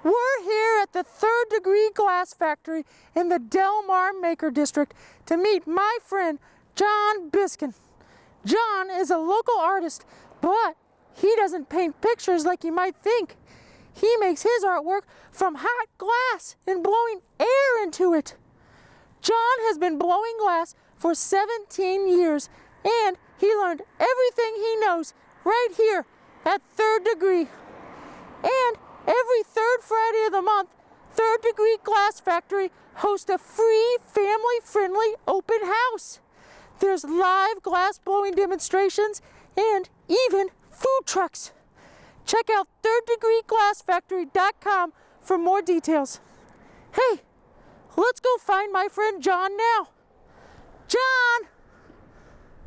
We're here at the Third Degree Glass Factory in the Del Mar Maker District to meet my friend, John Biskin. John is a local artist, but he doesn't paint pictures like you might think. He makes his artwork from hot glass and blowing air into it. John has been blowing glass for 17 years, and he learned everything he knows right here at Third Degree. And every third Friday of the month, Third Degree Glass Factory hosts a free, family-friendly open house. There's live glass blowing demonstrations and even food trucks. Check out thirddegreeglassfactory.com for more details. Hey, let's go find my friend John now. John!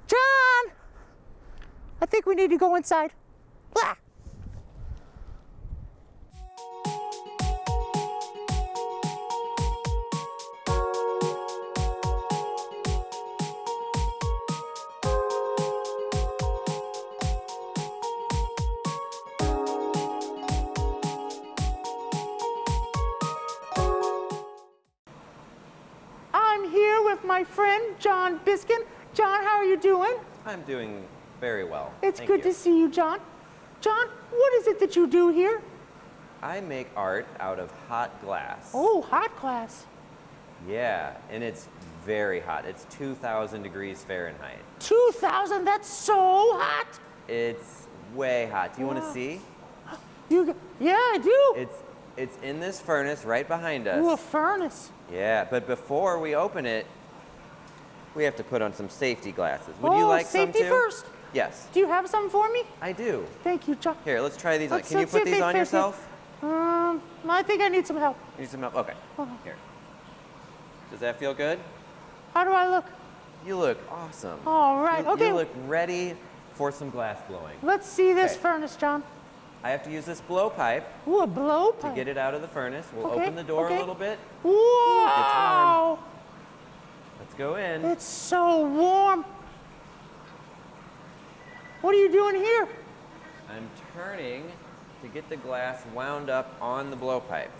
John! I think we need to go inside. Blah. I'm here with my friend John Biskin. John, how are you doing? I'm doing very well. It's good to see you, John. John, what is it that you do here? I make art out of hot glass. Oh, hot glass. Yeah, and it's very hot. It's 2,000 degrees Fahrenheit. 2,000? That's so hot. It's way hot. Do you want to see? Yeah, I do. It's in this furnace right behind us. Ooh, a furnace. Yeah, but before we open it, we have to put on some safety glasses. Would you like some too? Safety first. Yes. Do you have some for me? I do. Thank you, John. Here, let's try these on. Can you put these on yourself? I think I need some help. You need some help? Okay. Here. Does that feel good? How do I look? You look awesome. All right, okay. You look ready for some glass blowing. Let's see this furnace, John. I have to use this blowpipe. Ooh, a blowpipe. To get it out of the furnace. We'll open the door a little bit. Wow. Let's go in. It's so warm. What are you doing here? I'm turning to get the glass wound up on the blowpipe.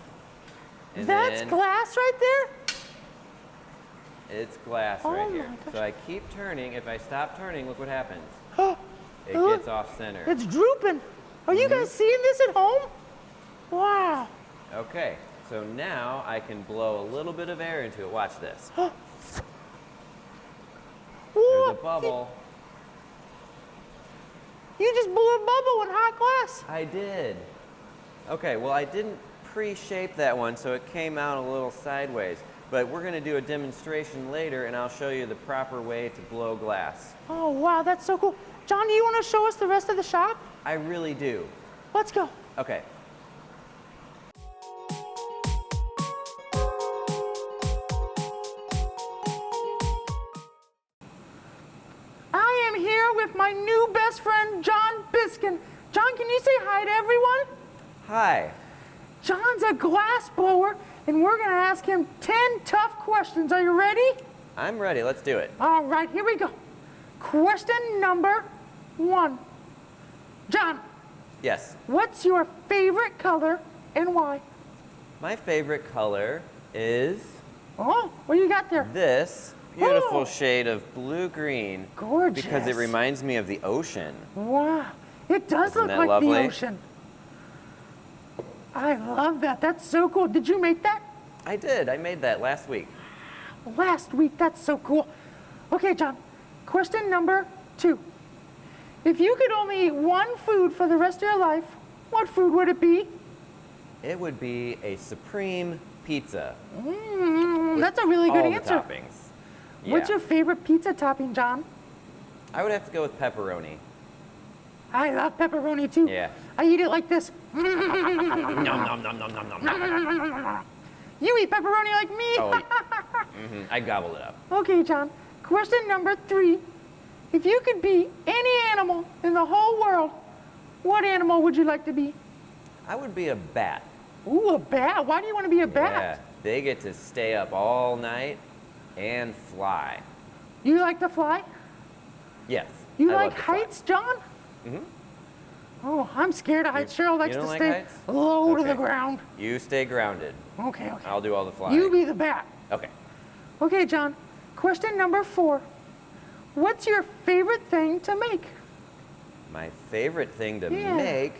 And that's glass right there? It's glass right here. Gosh. So I keep turning. If I stop turning, look what happens. It gets off center. It's drooping. Are you guys seeing this at home? Wow. Okay, so now I can blow a little bit of air into it. Watch this. There's a bubble. You just blew a bubble in hot glass. I did. Okay, well, I didn't pre-shape that one, so it came out a little sideways. But we're going to do a demonstration later, and I'll show you the proper way to blow glass. Oh, wow, that's so cool. John, do you want to show us the rest of the shop? I really do. Let's go. Okay. I am here with my new best friend, John Biskin. John, can you say hi to everyone? Hi. John's a glass blower, and we're going to ask him 10 tough questions. Are you ready? I'm ready. Let's do it. All right, here we go. Question number 1. John. Yes. What's your favorite color and why? My favorite color is... Oh, what do you got there? This beautiful shade of blue-green. Gorgeous. Because it reminds me of the ocean. Wow. It does look like lovely? the ocean. I love that. That's so cool. Did you make that? I did. I made that last week. Last week. That's so cool. Okay, John. Question number 2. If you could only eat one food for the rest of your life, what food would it be? It would be a supreme pizza. That's a really good all answer. The toppings. Yeah. What's your favorite pizza topping, John? I would have to go with pepperoni. I love pepperoni too. Yeah. I eat it like this. Nom, nom, nom, nom, nom, nom, nom. You eat pepperoni like me. Oh, I gobbled it up. Okay, John. Question number 3. If you could be any animal in the whole world, what animal would you like to be? I would be a bat. Ooh, a bat. Why do you want to be a bat? Yeah, they get to stay up all night and fly. You like to fly? Yes. You I like love to fly. heights, John? Oh, I'm scared of heights. Cheryl likes don't to like stay heights? low to the Okay. ground. You stay grounded. Okay. I'll do all the flying. You be the bat. Okay. Okay, John. Question number 4. What's your favorite thing to make? My favorite thing to Yeah. make?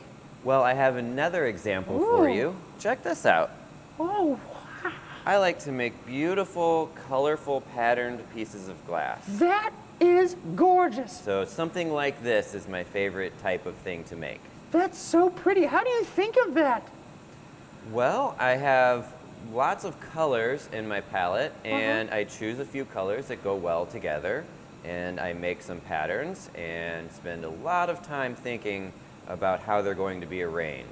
Well, I have another example for Ooh. you. Check this out. Oh, wow. I like to make beautiful, colorful, patterned pieces of glass. That is gorgeous. So something like this is my favorite type of thing to make. That's so pretty. How do you think of that? Well, I have lots of colors in my palette, and I choose a few colors that go well together, and I make some patterns and spend a lot of time thinking about how they're going to be arranged.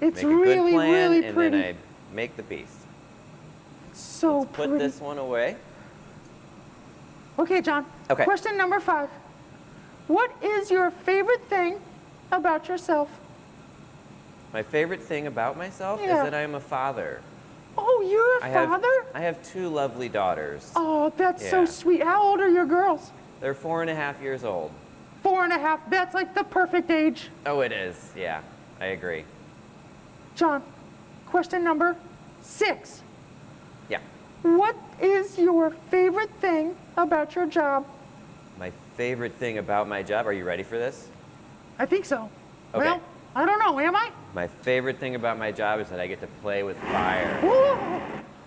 It's Make a really, good plan, really and pretty. then I make the piece. So Let's pretty. put this one away. Okay, John. Okay. Question number 5. What is your favorite thing about yourself? My favorite thing about myself Yeah. is that I am a father. Oh, you're a I father? have 2 lovely daughters. Oh, that's so Yeah. sweet. How old are your girls? They're 4.5 years old. 4.5. That's like the perfect age. Oh, it is. Yeah, I agree. John, question number 6. Yeah. What is your favorite thing about your job? My favorite thing about my job, are you ready for this? I think so. Okay. Well, I don't know. Am I? My favorite thing about my job is that I get to play with fire. Whoa.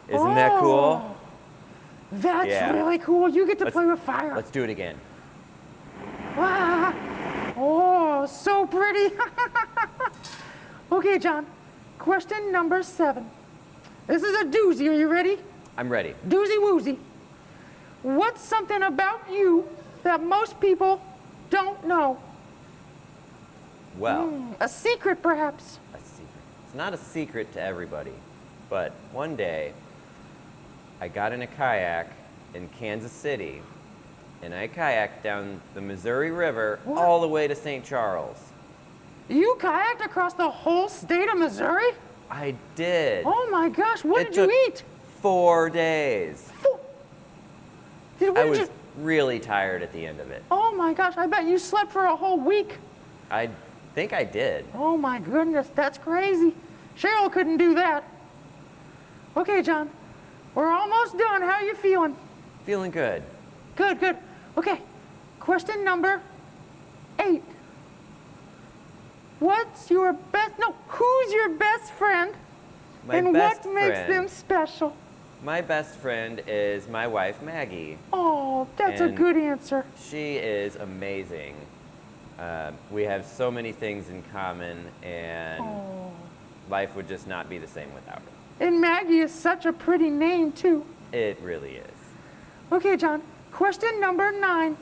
Isn't that cool? That's Yeah. really cool. You get to Let's- play with fire. Let's do it again. Ah. Oh, so pretty. Okay, John. Question number 7. This is a doozy. Are you ready? I'm ready. Doozy woozy. What's something about you that most people don't know? Well, A secret, perhaps. a secret. It's not a secret to everybody, but one day I got in a kayak in Kansas City, and I kayaked down the Missouri River What? all the way to St. Charles. You kayaked across the whole state of Missouri? I did. Oh my gosh, what It did you took eat? 4 days. What I did was you... really tired at the end of it. Oh my gosh, I bet you slept for a whole week. I think I did. Oh my goodness, that's crazy. Cheryl couldn't do that. Okay, John, we're almost done. How are you feeling? Feeling good. Good, good. Okay, question number 8. Who's your best friend? My And best what makes friend. them special? My best friend is my wife, Maggie. Oh, that's a And- good answer. She is amazing. We have so many things in common, and Oh. life would just not be the same without her. And Maggie is such a pretty name, too. It really is. Okay, John, question number 9.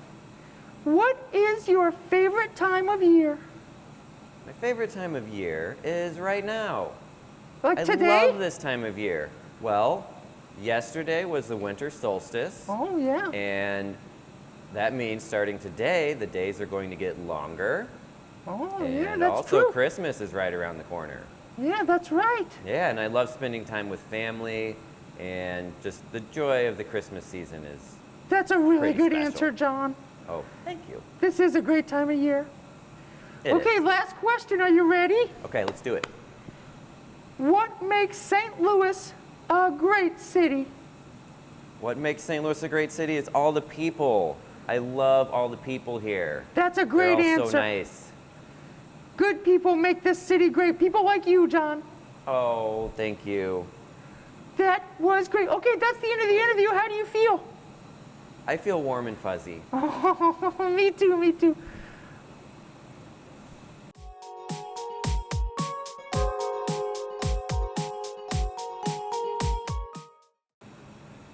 What is your favorite time of year? My favorite time of year is right now. Like I today? love this time of year. Well, yesterday was the winter solstice, Oh, yeah. and that means starting today, the days are going to get longer. Oh, And yeah, that's also true. Christmas is right around the corner. Yeah, that's right. Yeah, and I love spending time with family, and just the joy of the Christmas season is, That's a really Pretty good special. answer, John. oh, thank you. This is a great time of year. It Okay, is. last question. Are you ready? Okay, let's do it. What makes St. Louis a great city? What makes St. Louis a great city is all the people. I love all the people here. That's a great They're all answer. so nice. Good people make this city great. People like you, John. Oh, thank you. That was great. Okay, that's the end of the interview. How do you feel? I feel warm and fuzzy. Oh, me too, me too.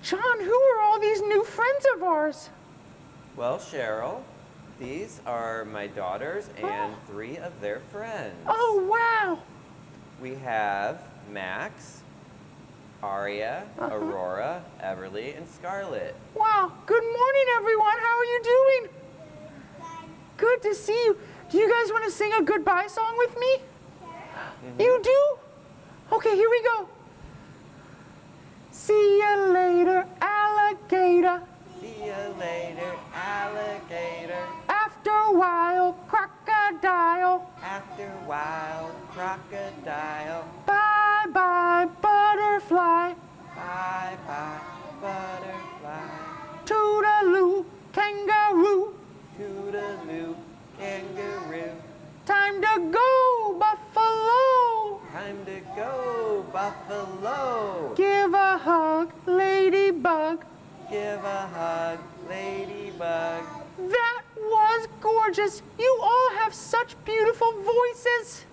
John, who are all these new friends of ours? Well, Cheryl, these are my daughters and 3 of their friends. Oh, wow. We have Max, Aria, Aurora, Everly, and Scarlett. Wow. Good morning, everyone. How are you doing? Good to see you. Do you guys want to sing a goodbye song with me? You do? Okay, here we go. See you later, alligator. See you later, alligator. After a while, crocodile. after wild crocodile. Bye bye butterfly. Bye bye butterfly. Toodaloo kangaroo. Toodaloo kangaroo. Time to go buffalo. Time to go buffalo. Give a hug ladybug. Give a hug ladybug. That was gorgeous. You all have such beautiful voices.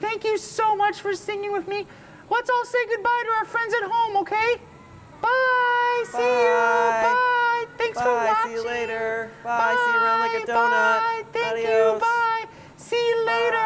Thank you so much for singing with me. Let's all say goodbye to our friends at home, okay? Bye. See you. Bye. Thanks for Bye. watching. See you later. Bye. See you around like a donut. Bye. Thank Adios. you. Bye. See you later.